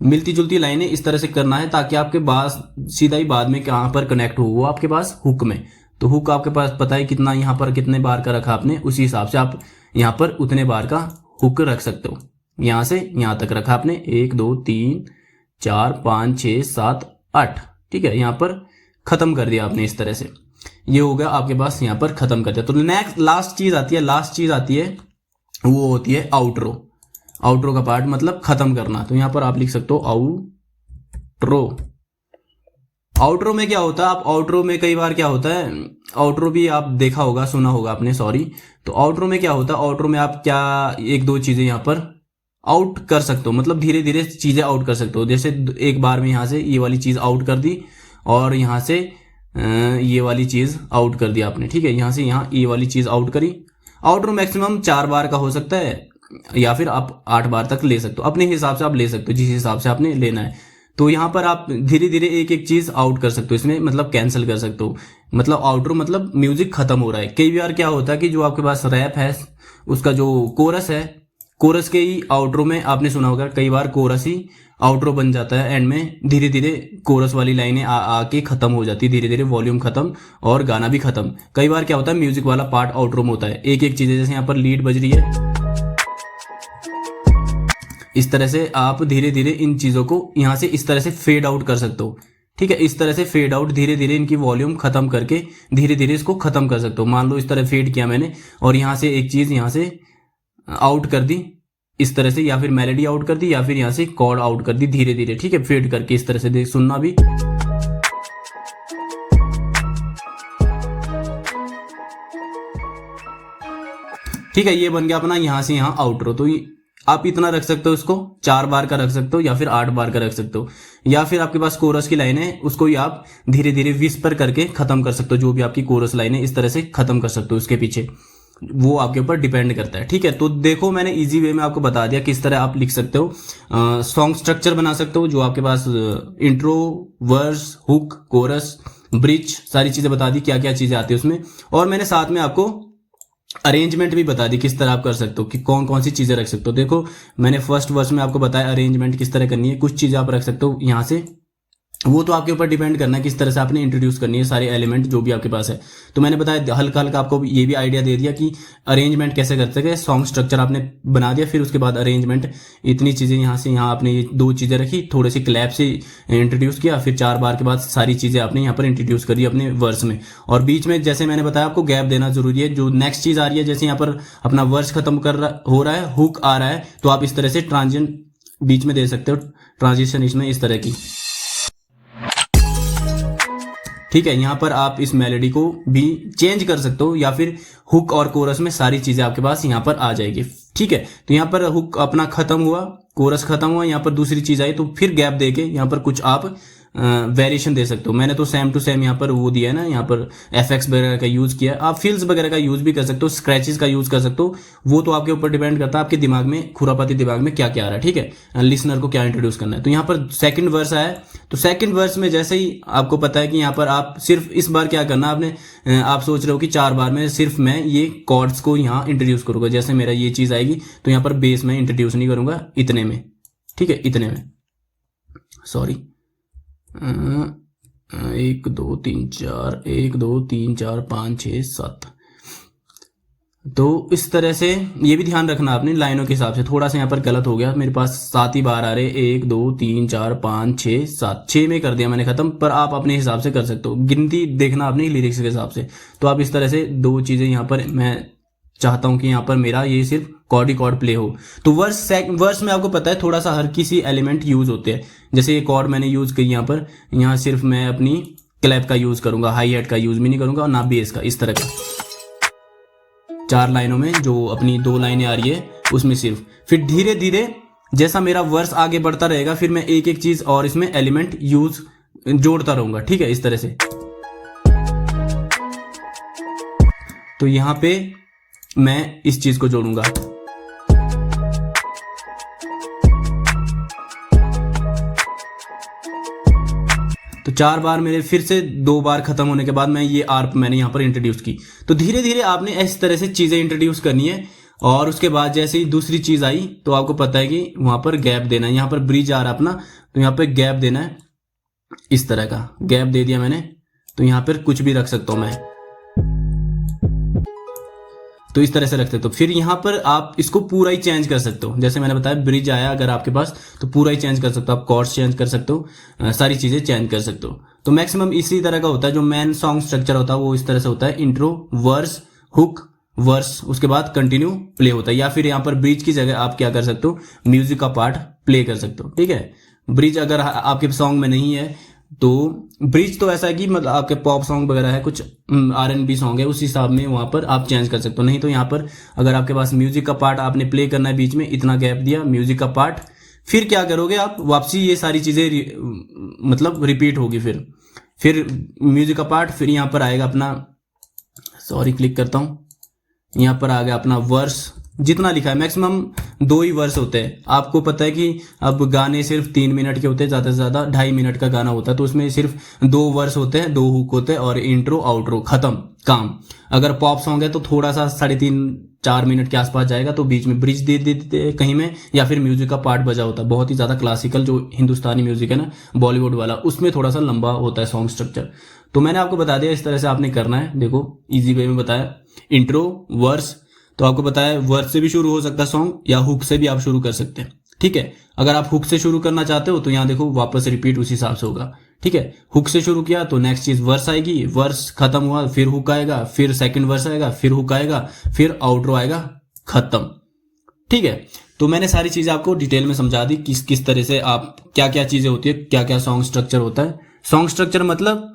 मिलती जुलती लाइनें इस तरह से करना है ताकि आपके पास सीधा ही बाद में कहाँ पर कनेक्ट हो, वो आपके पास हुक में। तो हुक आपके पास पता है कितना, यहाँ पर कितने बार का रखा आपने, उसी हिसाब से आप यहाँ पर उतने बार का हुक रख सकते हो। यहाँ से यहाँ तक रखा आपने 1 2 3 4 5 6 7 8, ठीक है, यहाँ पर खत्म कर दिया आपने इस तरह से। ये हो गया आपके पास, यहाँ पर खत्म कर दिया। तो नेक्स्ट लास्ट चीज आती है वो होती है आउटरो। आउटरो का पार्ट मतलब खत्म करना, तो यहाँ पर आप लिख सकते हो आउटरो। आउटरो में क्या होता है, आप आउटरो में कई बार क्या होता है, आउटरो भी आप देखा होगा, सुना होगा आपने, सॉरी। तो आउटरो में क्या होता है, आउटरो में आप क्या एक दो चीजें यहाँ पर आउट कर सकते हो, मतलब धीरे धीरे चीजें आउट कर सकते हो। जैसे एक बार में यहाँ से ये वाली चीज आउट कर दी और यहाँ से ये वाली चीज आउट कर दी आपने, ठीक है। यहाँ से यहाँ ये वाली चीज आउट करी। आउटरो मैक्सिमम 4 बार का हो सकता है या फिर आप 8 बार तक ले सकते हो, अपने हिसाब से आप ले सकते हो, जिस हिसाब से आपने लेना है। तो यहाँ पर आप धीरे धीरे एक एक चीज आउट कर सकते हो, इसमें मतलब कैंसिल कर सकते हो। मतलब आउटरो मतलब म्यूजिक खत्म हो रहा है। कई बार क्या होता है कि जो आपके पास रैप है उसका जो कोरस है, कोरस के ही आउटरो में आपने सुना होगा कई बार कोरस ही आउटरो बन जाता है, एंड में धीरे धीरे कोरस वाली लाइनें आके खत्म हो जाती है, धीरे धीरे वॉल्यूम खत्म और गाना भी खत्म। कई बार क्या होता है म्यूजिक वाला पार्ट आउटरो में होता है, एक एक चीजें, जैसे यहाँ पर लीड बज रही है, इस तरह से आप धीरे धीरे इन चीजों को यहाँ से इस तरह से फेड आउट कर सकते हो, ठीक है। इस तरह से फेड आउट धीरे धीरे इनकी वॉल्यूम खत्म करके धीरे धीरे इसको खत्म कर सकते हो। मान लो इस तरह फेड किया मैंने और यहाँ से एक चीज यहाँ से आउट कर दी इस तरह से, या फिर मेलोडी आउट कर दी, या फिर यहाँ से कॉर्ड आउट कर दी धीरे धीरे, ठीक है, फेड करके इस तरह से देख सुनना भी। ठीक है, ये बन गया अपना यहाँ से यहाँ आउटरो। तो आप इतना रख सकते हो, इसको 4 बार का रख सकते हो या फिर 8 बार का रख सकते हो, या फिर आपके पास कोरस की लाइन है उसको ही आप धीरे धीरे विस्पर करके खत्म कर सकते हो। जो भी आपकी कोरस लाइन है इस तरह से खत्म कर सकते हो उसके पीछे, वो आपके ऊपर डिपेंड करता है, ठीक है। तो देखो मैंने इजी वे में आपको बता दिया किस तरह आप लिख सकते हो, सॉन्ग स्ट्रक्चर बना सकते हो, जो आपके पास intro, verse, hook, chorus, bridge, सारी चीजें बता दी क्या क्या चीजें आती है उसमें। और मैंने साथ में आपको अरेंजमेंट भी बता दी किस तरह आप कर सकते हो, कि कौन कौन सी चीजें रख सकते हो। देखो मैंने फर्स्ट वर्स में आपको बताया अरेंजमेंट किस तरह करनी है, कुछ चीजें आप रख सकते हो यहाँ से, वो तो आपके ऊपर डिपेंड करना है किस तरह से आपने इंट्रोड्यूस करनी है सारे एलिमेंट जो भी आपके पास है। तो मैंने बताया हल्का हल्का आपको ये भी आइडिया दे दिया कि अरेंजमेंट कैसे कर सके। सॉन्ग स्ट्रक्चर आपने बना दिया, फिर उसके बाद अरेंजमेंट, इतनी चीजें यहाँ से यहाँ आपने ये 2 चीजें रखी, थोड़े से क्लैप से इंट्रोड्यूस किया, फिर 4 बार के बाद सारी चीजें आपने यहाँ पर इंट्रोड्यूस करी अपने वर्स में। और बीच में जैसे मैंने बताया आपको गैप देना जरूरी है। जो नेक्स्ट चीज आ रही है, जैसे यहाँ पर अपना वर्स खत्म हो रहा है, हुक आ रहा है, तो आप इस तरह से ट्रांजिशन बीच में दे सकते हो, ट्रांजिशन इसमें इस तरह की, ठीक है। यहाँ पर आप इस मेलोडी को भी चेंज कर सकते हो, या फिर हुक और कोरस में सारी चीजें आपके पास यहाँ पर आ जाएगी, ठीक है। तो यहाँ पर हुक अपना खत्म हुआ, कोरस खत्म हुआ, यहाँ पर दूसरी चीज आई, तो फिर गैप देके यहाँ पर कुछ आप वेरिएशन दे सकते हो। मैंने तो सेम टू सेम यहाँ पर वो दिया है ना, यहाँ पर एफएक्स वगैरह का यूज किया है, आप फिल्स वगैरह का यूज भी कर सकते हो, स्क्रैचेस का यूज कर सकते हो, वो तो आपके ऊपर डिपेंड करता है आपके दिमाग में, खुरापाती दिमाग में क्या क्या आ रहा है, ठीक है, लिसनर को क्या इंट्रोड्यूस करना है। तो यहाँ पर सेकंड वर्स आया, तो सेकंड वर्स में जैसे ही आपको पता है कि यहाँ पर आप सिर्फ इस बार क्या करना आपने, आप सोच रहे हो कि 4 बार में सिर्फ मैं ये कॉर्ड्स को यहाँ इंट्रोड्यूस करूंगा, जैसे मेरा ये चीज आएगी तो यहाँ पर बेस में इंट्रोड्यूस नहीं करूंगा, इतने में, ठीक है, इतने में, सॉरी, 1 2 3 4 1 2 3 4 5 6 7। तो इस तरह से ये भी ध्यान रखना आपने लाइनों के हिसाब से। थोड़ा सा यहाँ पर गलत हो गया, मेरे पास 7 ही बार आ रहे, 1 2 3 4 5 6 7, 6 में कर दिया मैंने खत्म, पर आप अपने हिसाब से कर सकते हो, गिनती देखना अपनी लिरिक्स के हिसाब से। तो आप इस तरह से 2 चीजें यहाँ पर, मैं चाहता हूं कि यहाँ पर मेरा ये सिर्फ कॉर्ड ही कॉर्ड प्ले हो। तो वर्स में आपको पता है थोड़ा सा हर किसी एलिमेंट यूज होते हैं, जैसे ये कॉर्ड मैंने यूज की यहाँ पर, यहाँ सिर्फ मैं अपनी क्लैप का यूज करूंगा, हाई हेड का यूज भी नहीं करूंगा और ना बेस का, इस तरह का 4 लाइनों में जो अपनी 2 लाइनें आ रही है उसमें सिर्फ। फिर धीरे धीरे जैसा मेरा वर्स आगे बढ़ता रहेगा, फिर मैं एक एक चीज और इसमें एलिमेंट यूज जोड़ता रहूंगा, ठीक है, इस तरह से। तो यहां पे मैं इस चीज को जोड़ूंगा, तो 4 बार मेरे फिर से 2 बार खत्म होने के बाद मैं ये आर्प मैंने यहाँ पर इंट्रोड्यूस की। तो धीरे धीरे आपने इस तरह से चीजें इंट्रोड्यूस करनी है, और उसके बाद जैसे ही दूसरी चीज आई तो आपको पता है कि वहां पर गैप देना है। यहाँ पर ब्रिज आ रहा अपना, तो यहाँ पर गैप देना है, इस तरह का गैप दे दिया मैंने। तो यहाँ पर कुछ भी रख सकता हूं मैं, तो इस तरह से रखते हो। तो फिर यहाँ पर आप इसको पूरा ही चेंज कर सकते हो, जैसे मैंने बताया ब्रिज आया अगर आपके पास तो पूरा ही चेंज कर सकते हो, आप कॉर्ड्स चेंज कर सकते हो, सारी चीजें चेंज कर सकते हो। तो मैक्सिमम इसी तरह का होता है, जो मेन सॉन्ग स्ट्रक्चर होता है वो इस तरह से होता है, इंट्रो, वर्स, हुक, वर्स, उसके बाद कंटिन्यू प्ले होता है, या फिर यहाँ पर ब्रिज की जगह आप क्या कर सकते हो, म्यूजिक का पार्ट प्ले कर सकते हो। ठीक है, ब्रिज अगर आपके सॉन्ग में नहीं है तो ब्रिज तो ऐसा है कि मतलब आपके पॉप सॉन्ग वगैरह है, कुछ R&B सॉन्ग है, उस हिसाब में वहां पर आप चेंज कर सकते हो। नहीं तो यहाँ पर अगर आपके पास म्यूजिक का पार्ट आपने प्ले करना है, बीच में इतना गैप दिया म्यूजिक का पार्ट, फिर क्या करोगे आप, वापसी ये सारी चीजें मतलब रिपीट होगी, फिर म्यूजिक का पार्ट, फिर यहाँ पर आएगा अपना, सॉरी क्लिक करता हूँ, यहाँ पर आ गया अपना वर्स, जितना लिखा है मैक्सिमम 2 ही वर्स होते हैं। आपको पता है कि अब गाने सिर्फ 3 मिनट के होते हैं, ज़्यादा से ज़्यादा 2.5 मिनट का गाना होता है, तो उसमें सिर्फ 2 वर्स होते हैं, 2 हुक होते हैं और इंट्रो आउट्रो, खत्म काम। अगर पॉप सॉन्ग है तो थोड़ा सा 3.5-4 मिनट के आसपास जाएगा, तो बीच में ब्रिज दे देते हैं कहीं में, या फिर म्यूजिक का पार्ट बजा होता है। बहुत ही ज़्यादा क्लासिकल जो हिंदुस्तानी म्यूजिक है ना, बॉलीवुड वाला, उसमें थोड़ा सा लंबा होता है सॉन्ग स्ट्रक्चर। तो मैंने आपको बता दिया इस तरह से आपने करना है। देखो ईजी वे में बताया, इंट्रो वर्स, तो आपको बताया वर्स से भी शुरू हो सकता है सॉन्ग, या हुक से भी आप शुरू कर सकते हैं। ठीक है, अगर आप हुक से शुरू करना चाहते हो तो यहाँ देखो वापस रिपीट उसी हिसाब से होगा। ठीक है, हुक से शुरू किया तो नेक्स्ट चीज वर्स आएगी, वर्स खत्म हुआ फिर हुक आएगा, फिर सेकंड वर्स आएगा, फिर हुक आएगा, फिर आउट्रो आएगा, खत्म। ठीक है, तो मैंने सारी चीजें आपको डिटेल में समझा दी, किस किस तरह से आप क्या क्या चीजें होती है, क्या क्या सॉन्ग स्ट्रक्चर होता है। सॉन्ग स्ट्रक्चर मतलब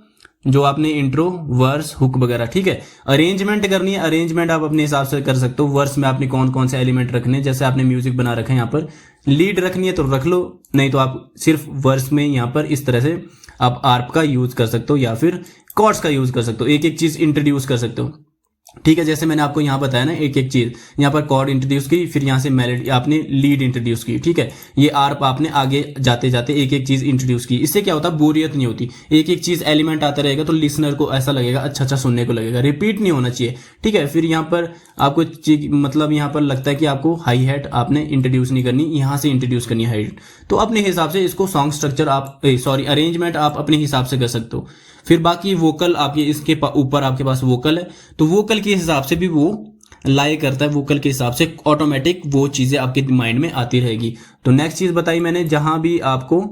जो आपने इंट्रो वर्स हुक वगैरह। ठीक है, अरेंजमेंट करनी है, अरेंजमेंट आप अपने हिसाब से कर सकते हो। वर्स में आपने कौन कौन से एलिमेंट रखने, जैसे आपने म्यूजिक बना रखा है, यहाँ पर लीड रखनी है तो रख लो, नहीं तो आप सिर्फ वर्स में यहाँ पर इस तरह से आप आर्प का यूज कर सकते हो, या फिर कॉर्ड्स का यूज कर सकते हो, एक एक चीज इंट्रोड्यूस कर सकते हो। ठीक है, जैसे मैंने आपको यहाँ बताया ना, एक एक चीज, यहाँ पर कॉर्ड इंट्रोड्यूस की, फिर यहाँ से मेलोडी आपने लीड इंट्रोड्यूस की। ठीक है, ये आर्प आपने आगे जाते जाते एक एक चीज इंट्रोड्यूस की। इससे क्या होता है, बोरियत नहीं होती, एक एक चीज एलिमेंट आता रहेगा तो लिसनर को ऐसा लगेगा, अच्छा सुनने को लगेगा, रिपीट नहीं होना चाहिए। ठीक है, फिर यहाँ पर आपको मतलब यहाँ पर लगता है कि आपको हाई हैट आपने इंट्रोड्यूस नहीं करनी, यहाँ से इंट्रोड्यूस करनी हाई हैट, तो अपने हिसाब से इसको सॉन्ग स्ट्रक्चर आप अरेंजमेंट आप अपने हिसाब से कर सकते हो। फिर बाकी वोकल आपके इसके ऊपर आपके पास वोकल है, तो वोकल के हिसाब से भी वो लाई करता है, वोकल के हिसाब से ऑटोमेटिक वो चीजें आपके माइंड में आती रहेगी। तो नेक्स्ट चीज बताई मैंने, जहां भी आपको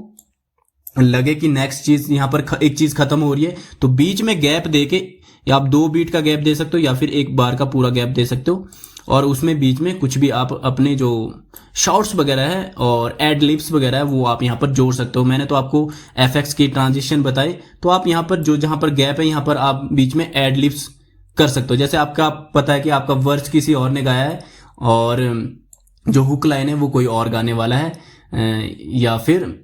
लगे कि नेक्स्ट चीज यहाँ पर एक चीज खत्म हो रही है, तो बीच में गैप देके, या आप 2 बीट का गैप दे सकते हो, या फिर 1 बार का पूरा गैप दे सकते हो, और उसमें बीच में कुछ भी आप अपने जो शॉर्ट्स वगैरह है और एड लिप्स वगैरह है वो आप यहाँ पर जोड़ सकते हो। मैंने तो आपको एफएक्स की ट्रांजिशन बताई, तो आप यहाँ पर जो जहां पर गैप है यहाँ पर आप बीच में एड लिप्स कर सकते हो। जैसे आपका पता है कि आपका वर्स किसी और ने गाया है और जो हुक लाइन है वो कोई और गाने वाला है, या फिर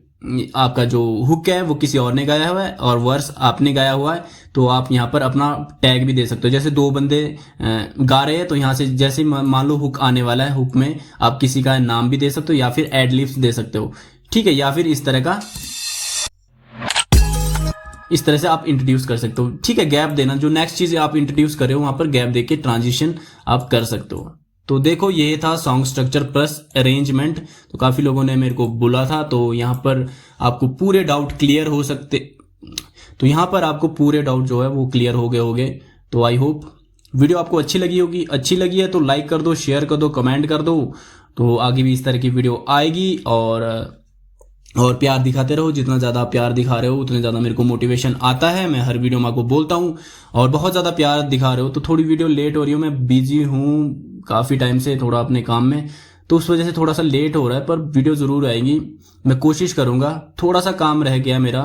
आपका जो हुक है वो किसी और ने गाया हुआ है और वर्स आपने गाया हुआ है, तो आप यहाँ पर अपना टैग भी दे सकते हो। जैसे 2 बंदे गा रहे हैं तो यहाँ से जैसे मान लो हुक आने वाला है, हुक में आप किसी का नाम भी दे सकते हो, या फिर एड लिप्स दे सकते हो। ठीक है, या फिर इस तरह से आप इंट्रोड्यूस कर सकते हो। ठीक है, गैप देना, जो नेक्स्ट चीज आप इंट्रोड्यूस कर रहे हो वहां पर गैप देके ट्रांजिशन आप कर सकते हो। तो देखो ये था सॉन्ग स्ट्रक्चर प्लस अरेंजमेंट। तो काफी लोगों ने मेरे को बोला था, तो यहाँ पर आपको पूरे डाउट क्लियर हो सकते, तो यहाँ पर आपको पूरे डाउट जो है वो क्लियर हो गए होंगे। तो आई होप वीडियो आपको अच्छी लगी होगी, अच्छी लगी है तो लाइक कर दो, शेयर कर दो, कमेंट कर दो, तो आगे भी इस तरह की वीडियो आएगी। और प्यार दिखाते रहो, जितना ज़्यादा प्यार दिखा रहे हो उतने ज़्यादा मेरे को मोटिवेशन आता है। मैं हर वीडियो में आपको बोलता हूँ, और बहुत ज़्यादा प्यार दिखा रहे हो तो थोड़ी वीडियो लेट हो रही हो, मैं बिजी हूँ काफ़ी टाइम से थोड़ा अपने काम में, तो उस वजह से थोड़ा सा लेट हो रहा है, पर वीडियो ज़रूर आएगी, मैं कोशिश करूँगा। थोड़ा सा काम रह गया मेरा,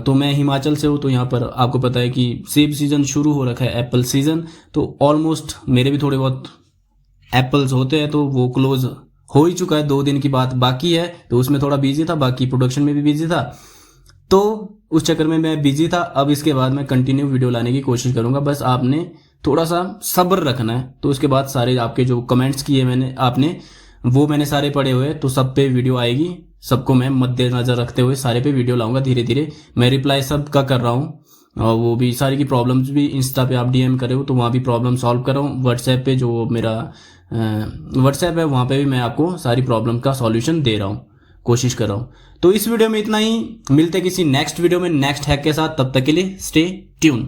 तो मैं हिमाचल से हूँ, तो यहाँ पर आपको पता है कि सेब सीज़न शुरू हो रखा है, एप्पल सीज़न, तो ऑलमोस्ट मेरे भी थोड़े बहुत एप्पल्स होते हैं, तो वो क्लोज हो ही चुका है, 2 दिन की बात बाकी है, तो उसमें थोड़ा बिजी था, बाकी प्रोडक्शन में भी बिजी था, तो उस चक्कर में मैं बिजी था। अब इसके बाद मैं कंटिन्यू वीडियो लाने की कोशिश करूंगा, बस आपने थोड़ा सा सब्र रखना है। तो उसके बाद सारे आपके जो कमेंट्स किए मैंने आपने वो मैंने सारे पढ़े हुए, तो सब पे वीडियो आएगी, सबको मैं मद्देनजर रखते हुए सारे पे वीडियो लाऊंगा धीरे धीरे। मैं रिप्लाई सब का कर रहा हूँ, और वो भी सारी की प्रॉब्लम्स भी इंस्टा पे आप डीएम करे हो तो वहाँ भी प्रॉब्लम सॉल्व कर रहा हूँ। व्हाट्सएप पे जो मेरा व्हाट्सएप है वहाँ पे भी मैं आपको सारी प्रॉब्लम का सॉल्यूशन दे रहा हूँ, कोशिश कर रहा हूँ। तो इस वीडियो में इतना ही, मिलते किसी नेक्स्ट वीडियो में नेक्स्ट हैक के साथ, तब तक के लिए स्टे ट्यून।